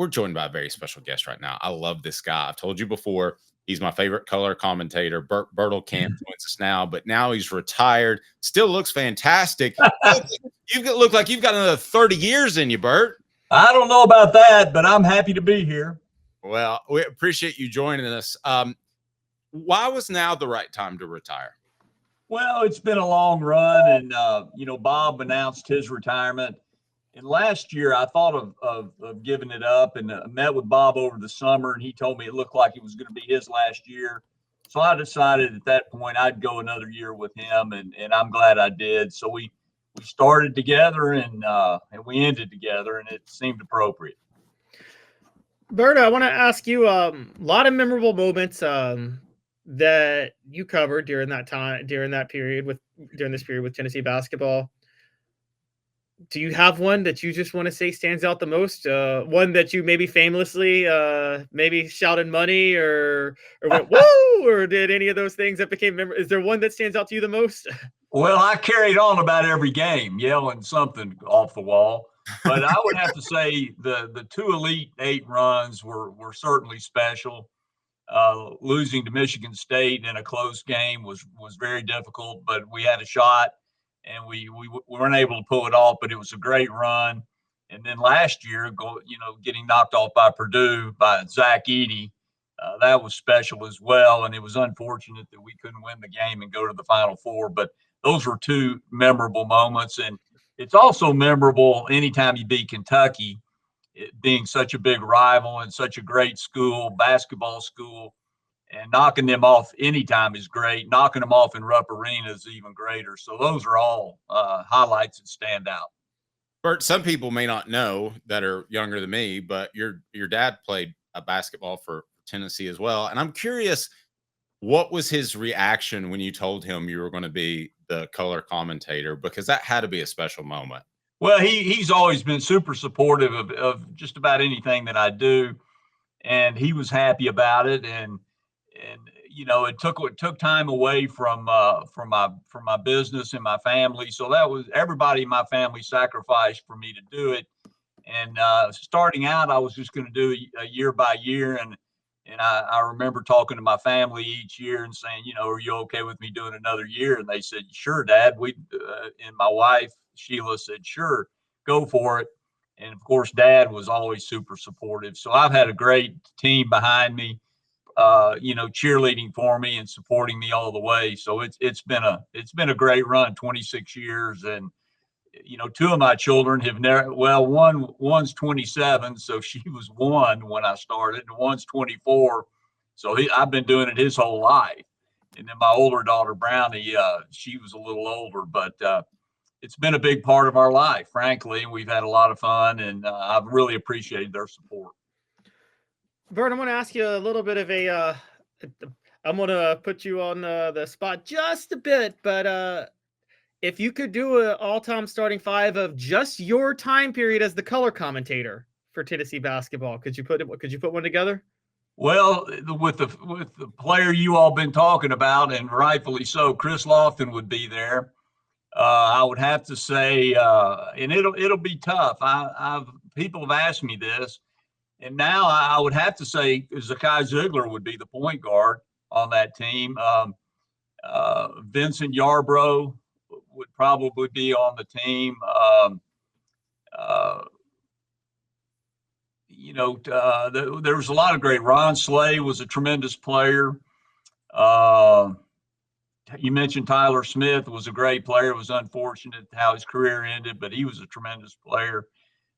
We're joined by a very special guest right now. I love this guy. I've told you before, he's my favorite color commentator. Bert Bertelkamp joins us now, but now he's retired. Still looks fantastic. You look like you've got another 30 years in you, Bert. I don't know about that, but I'm happy to be here. Well, we appreciate you joining us. Why was now the right time to retire? Well, it's been a long run, and Bob announced his retirement. And last year, I thought of giving it up, and met with Bob over the summer, and he told me it looked like it was going to be his last year. So I decided at that point I'd go another year with him, and I'm glad I did. So we started together, and we ended together, and it seemed appropriate. Bert, I want to ask you a lot of memorable moments that you covered during this period with Tennessee basketball. Do you have one that you just want to say stands out the most? One that you maybe famously maybe shouted money or went whoa, or did any of those things that became memorable? Is there one that stands out to you the most? Well, I carried on about every game, yelling something off the wall. But I would have to say the two Elite Eight runs were certainly special. Losing to Michigan State in a close game was very difficult, but we had a shot. And we weren't able to pull it off, but it was a great run. And then last year, getting knocked off by Purdue by Zach Edey, that was special as well. And it was unfortunate that we couldn't win the game and go to the Final Four. But those were two memorable moments. And it's also memorable anytime you beat Kentucky, it being such a big rival and such a great school, basketball school. And knocking them off anytime is great. Knocking them off in Rupp Arena is even greater. So those are all highlights that stand out. Bert, some people may not know that are younger than me, but your dad played basketball for Tennessee as well. And I'm curious, what was his reaction when you told him you were going to be the color commentator? Because that had to be a special moment. Well, he's always been super supportive of just about anything that I do. And he was happy about it. And it took time away from my business and my family. So that was everybody in my family sacrificed for me to do it. And starting out, I was just going to do a year by year. And I remember talking to my family each year and saying, are you okay with me doing another year? And they said, sure, Dad. And my wife, Sheila, said, sure, go for it. And of course, Dad was always super supportive. So I've had a great team behind me. Cheerleading for me and supporting me all the way. So it's been a great run, 26 years. And, two of my children have never, one's 27. So she was 1 when I started, and one's 24. So I've been doing it his whole life. And then my older daughter, Brownie, she was a little older, but it's been a big part of our life, frankly. And we've had a lot of fun, and I've really appreciated their support. Bert, I want to ask you a little bit of I'm going to put you on the spot just a bit, but if you could do an all-time starting five of just your time period as the color commentator for Tennessee basketball, could you put one together? Well, with the player you all been talking about, and rightfully so, Chris Lofton would be there. I would have to say, and it'll be tough. People have asked me this. And now I would have to say Zakai Ziegler would be the point guard on that team. Vincent Yarbrough would probably be on the team. There was a lot of great. Ron Slay was a tremendous player. You mentioned Tyler Smith was a great player. It was unfortunate how his career ended, but he was a tremendous player.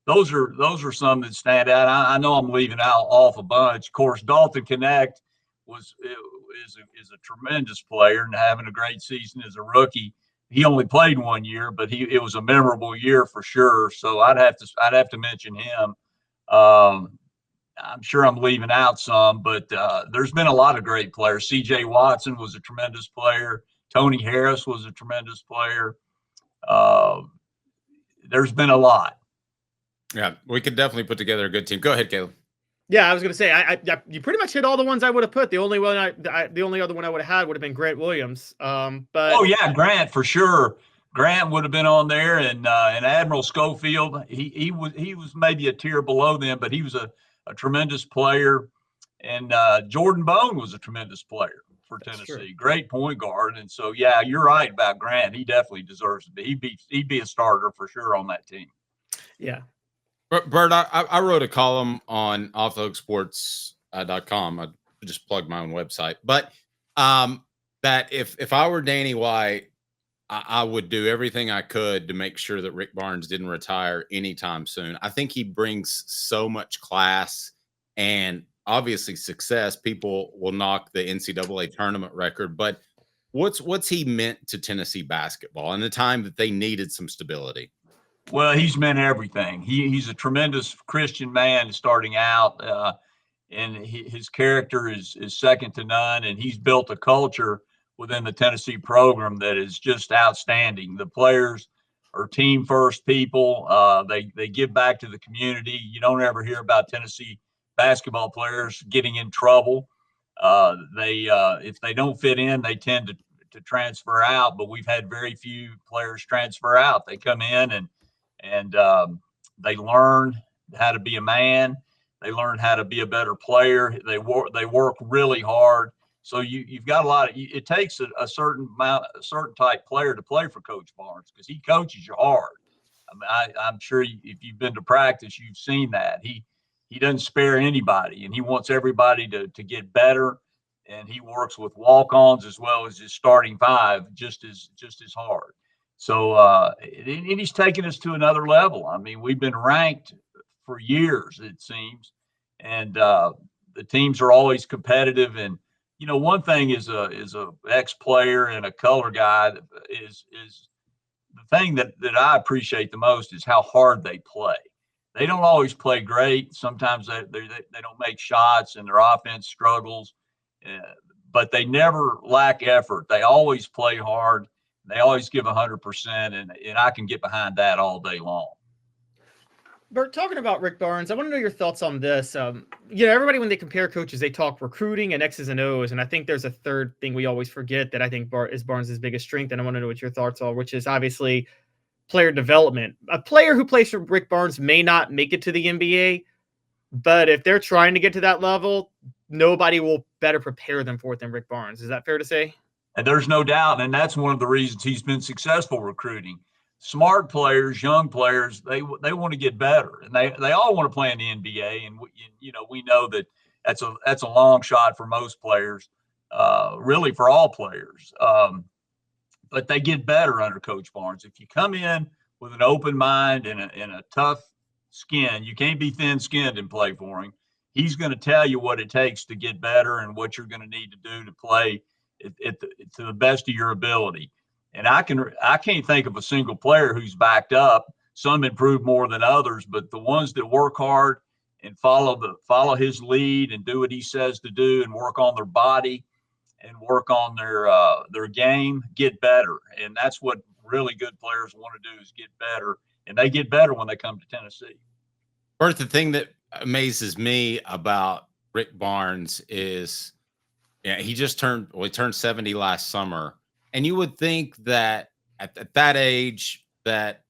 Those are some that stand out. I know I'm leaving out off a bunch. Of course, Dalton Connect is a tremendous player and having a great season as a rookie. He only played 1 year, but it was a memorable year for sure. So I'd have to mention him. I'm sure I'm leaving out some, but there's been a lot of great players. C.J. Watson was a tremendous player. Tony Harris was a tremendous player. There's been a lot. Yeah, we could definitely put together a good team. Go ahead, Caleb. Yeah, I was going to say, you pretty much hit all the ones I would have put. The only other one I would have had would have been Grant Williams. But oh yeah, Grant for sure. Grant would have been on there, and Admiral Schofield. He was maybe a tier below them, but he was a a tremendous player. And Jordan Bone was a tremendous player for Tennessee. Great point guard. And so, yeah, you're right about Grant. He definitely deserves to be. He'd be a starter for sure on that team. Yeah. Bert, I wrote a column on offthehooksports.com. I just plugged my own website. But that if I were Danny White, I would do everything I could to make sure that Rick Barnes didn't retire anytime soon. I think he brings so much class and obviously success. People will knock the NCAA tournament record, but what's he meant to Tennessee basketball in the time that they needed some stability? Well, he's meant everything. He's a tremendous Christian man starting out, and his character is second to none, and he's built a culture within the Tennessee program that is just outstanding. The players are team first people. They give back to the community. You don't ever hear about Tennessee basketball players getting in trouble. If they don't fit in, they tend to transfer out, but we've had very few players transfer out. They come in and they learn how to be a man. They learn how to be a better player. They work really hard. So you've got a lot of. It takes a certain type player to play for Coach Barnes because he coaches you hard. I mean, I'm sure if you've been to practice, you've seen that he doesn't spare anybody, and he wants everybody to get better. And he works with walk-ons as well as his starting five just as hard. So and he's taken us to another level. I mean, we've been ranked for years, it seems, and the teams are always competitive. And you know, one thing is a ex-player and a color guy is the thing that I appreciate the most is how hard they play. They don't always play great. Sometimes they don't make shots and their offense struggles, but they never lack effort. They always play hard. They always give 100%, and I can get behind that all day long. Bert, talking about Rick Barnes, I want to know your thoughts on this. Everybody, when they compare coaches, they talk recruiting and X's and O's. And I think there's a third thing we always forget that I think is Barnes' biggest strength. And I want to know what your thoughts are, which is obviously player development. A player who plays for Rick Barnes may not make it to the NBA, but if they're trying to get to that level, nobody will better prepare them for it than Rick Barnes. Is that fair to say? And there's no doubt. And that's one of the reasons he's been successful recruiting. Smart players, young players, they want to get better, and they all want to play in the NBA. And we know that that's a long shot for most players, really for all players. But they get better under Coach Barnes. If you come in with an open mind and a tough skin, you can't be thin-skinned and play for him. He's going to tell you what it takes to get better and what you're going to need to do to play to the best of your ability. And I can't think of a single player who's backed up. Some improve more than others, but the ones that work hard and follow his lead and do what he says to do and work on their body and work on their game get better. And that's what really good players want to do is get better. And they get better when they come to Tennessee. Bert, the thing that amazes me about Rick Barnes is, he turned 70 last summer. And you would think that at that age that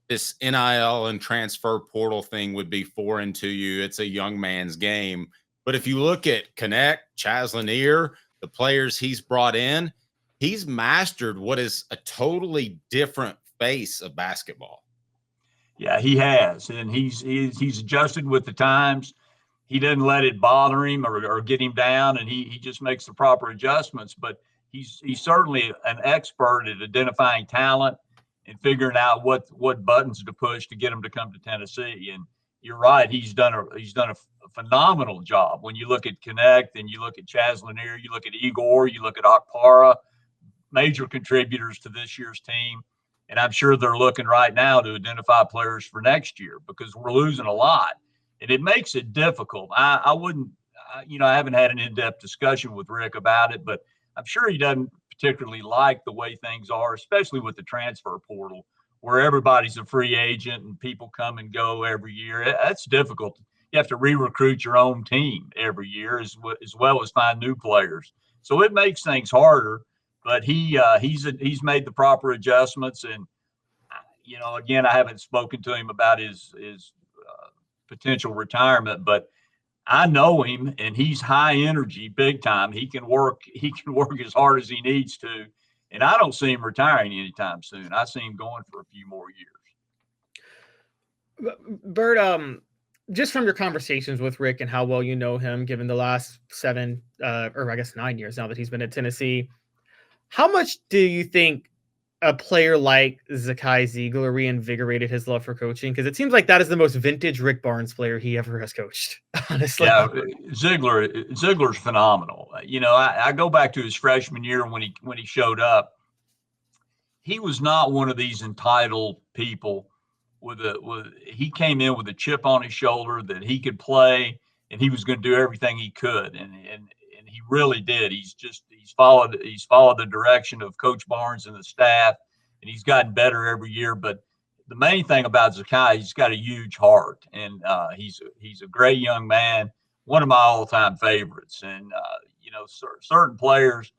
this NIL and transfer portal thing would be foreign to you. It's a young man's game. But if you look at Connect, Chaz Lanier, the players he's brought in, he's mastered what is a totally different face of basketball. Yeah, he has. And he's adjusted with the times. He doesn't let it bother him or get him down, and he just makes the proper adjustments. But he's certainly an expert at identifying talent and figuring out what buttons to push to get them to come to Tennessee. And you're right, he's done a phenomenal job. When you look at Connect and you look at Chaz Lanier, you look at Igor, you look at Akpara, major contributors to this year's team. And I'm sure they're looking right now to identify players for next year because we're losing a lot. And it makes it difficult. I haven't had an in-depth discussion with Rick about it, but I'm sure he doesn't particularly like the way things are, especially with the transfer portal, where everybody's a free agent and people come and go every year. That's difficult. You have to re-recruit your own team every year as well as find new players. So it makes things harder, but he's made the proper adjustments. And, again, I haven't spoken to him about his potential retirement, but I know him, and he's high energy, big time. He can work as hard as he needs to, and I don't see him retiring anytime soon. I see him going for a few more years. Bert, just from your conversations with Rick and how well you know him, given the last 7, or I guess 9 years now that he's been at Tennessee, how much do you think a player like Zakai Ziegler reinvigorated his love for coaching? Because it seems like that is the most vintage Rick Barnes player he ever has coached, honestly. Yeah, Ziegler's phenomenal. I go back to his freshman year when he showed up. He was not one of these entitled people he came in with a chip on his shoulder that he could play and he was going to do everything he could. And he really did. He's followed the direction of Coach Barnes and the staff, and he's gotten better every year. But the main thing about Zakai, he's got a huge heart, and he's a great young man, one of my all-time favorites. And certain players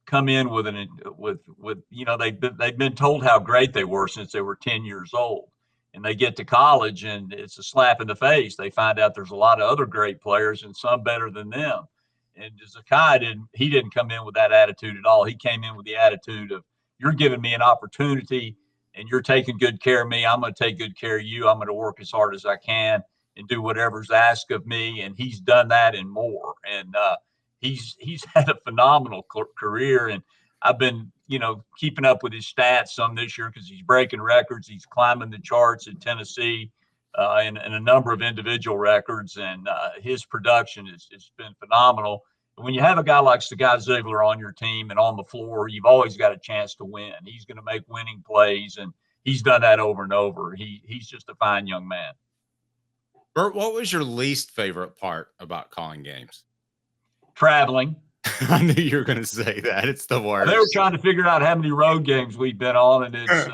come in with they've been told how great they were since they were 10 years old, and they get to college and it's a slap in the face. They find out there's a lot of other great players and some better than them. And Zakai didn't come in with that attitude at all. He came in with the attitude of, you're giving me an opportunity and you're taking good care of me. I'm going to take good care of you. I'm going to work as hard as I can and do whatever's asked of me. And he's done that and more. And he's had a phenomenal career. And I've been, keeping up with his stats some this year because he's breaking records. He's climbing the charts in Tennessee and a number of individual records. And his production has been phenomenal. And when you have a guy like Zakai Ziegler on your team and on the floor, you've always got a chance to win. He's going to make winning plays, and he's done that over and over. He's just a fine young man. Bert, what was your least favorite part about calling games? Traveling. I knew you were going to say that. It's the worst. They were trying to figure out how many road games we've been on, and it's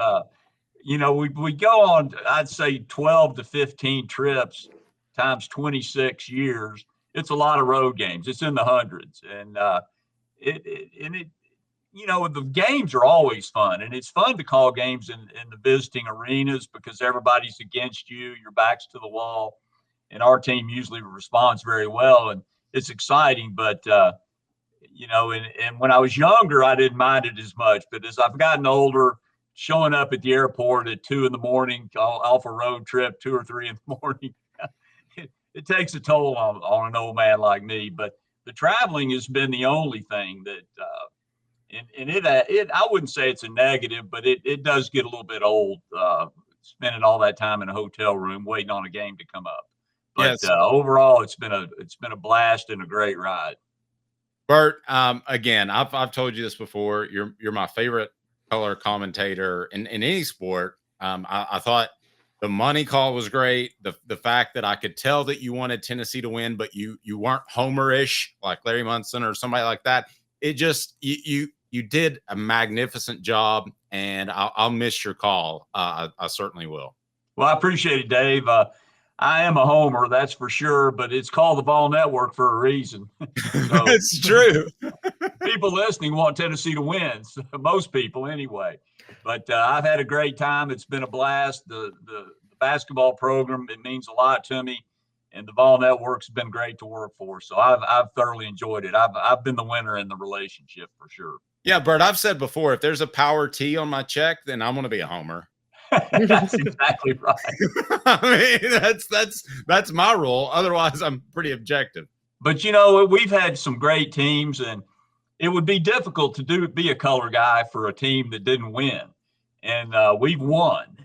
we go on, I'd say 12 to 15 trips times 26 years. It's a lot of road games. It's in the hundreds, and the games are always fun, and it's fun to call games in the visiting arenas because everybody's against you, your back's to the wall, and our team usually responds very well, and it's exciting. But and when I was younger, I didn't mind it as much. But as I've gotten older, showing up at the airport at 2 a.m, off a road trip, 2 or 3 in the morning, it takes a toll on an old man like me. But the traveling has been the only thing that, I wouldn't say it's a negative, but it does get a little bit old, spending all that time in a hotel room waiting on a game to come up. But yes. Overall, it's been a blast and a great ride. Bert, again, I've told you this before. You're my favorite color commentator in any sport. I thought the money call was great. The fact that I could tell that you wanted Tennessee to win, but you weren't Homer-ish like Larry Munson or somebody like that. It just you did a magnificent job, and I'll miss your call. I certainly will. Well, I appreciate it, Dave. I am a homer, that's for sure, but it's called the Vol Network for a reason. So, it's true. People listening want Tennessee to win, so most people anyway. But I've had a great time. It's been a blast. The basketball program, it means a lot to me, and the Vol Network's been great to work for. So I've thoroughly enjoyed it. I've been the winner in the relationship for sure. Yeah, Bert, I've said before, if there's a power T on my check, then I'm going to be a homer. That's exactly right. I mean, that's my role. Otherwise, I'm pretty objective. But we've had some great teams, and it would be difficult to be a color guy for a team that didn't win. And we've won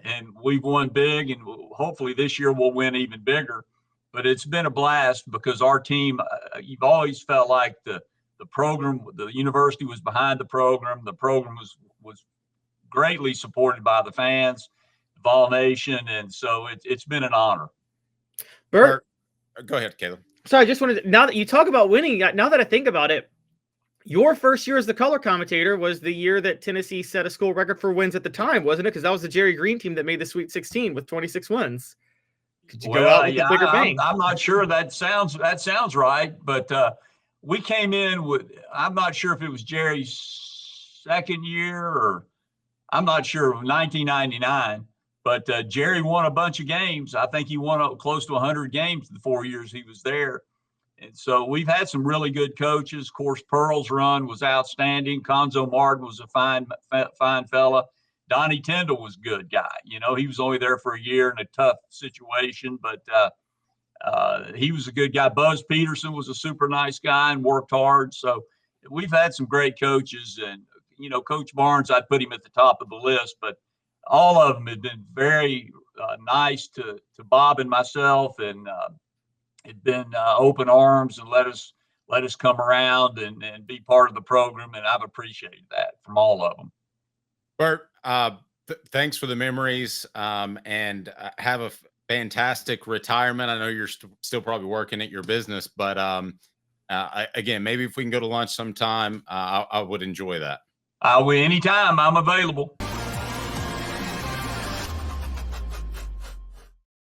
big, and hopefully this year we'll win even bigger. But it's been a blast because our team, you've always felt like the program, the university was behind the program. The program was greatly supported by the fans, the Vol Nation, and so it's been an honor. Bert, go ahead, Caleb. So I just wanted to, now that you talk about winning, now that I think about it, your first year as the color commentator was the year that Tennessee set a school record for wins at the time, wasn't it? Because that was the Jerry Green team that made the Sweet 16 with 26 wins. Could you go out with a bigger bang? I'm not sure that sounds right, but we came in with, I'm not sure if it was Jerry's second year or I'm not sure, 1999, But Jerry won a bunch of games. I think he won close to 100 games the 4 years he was there. And so we've had some really good coaches. Of course, Pearl's run was outstanding. Conzo Martin was a fine fella. Donnie Tyndall was a good guy. You know, he was only there for a year in a tough situation, but he was a good guy. Buzz Peterson was a super nice guy and worked hard. So we've had some great coaches. And, you know, Coach Barnes, I'd put him at the top of the list, but all of them have been very nice to Bob and myself, and had been open arms and let us come around and be part of the program. And I've appreciated that from all of them. Bert, thanks for the memories, and have a fantastic retirement. I know you're still probably working at your business, but again, maybe if we can go to lunch sometime, I would enjoy that. Anytime, I'm available.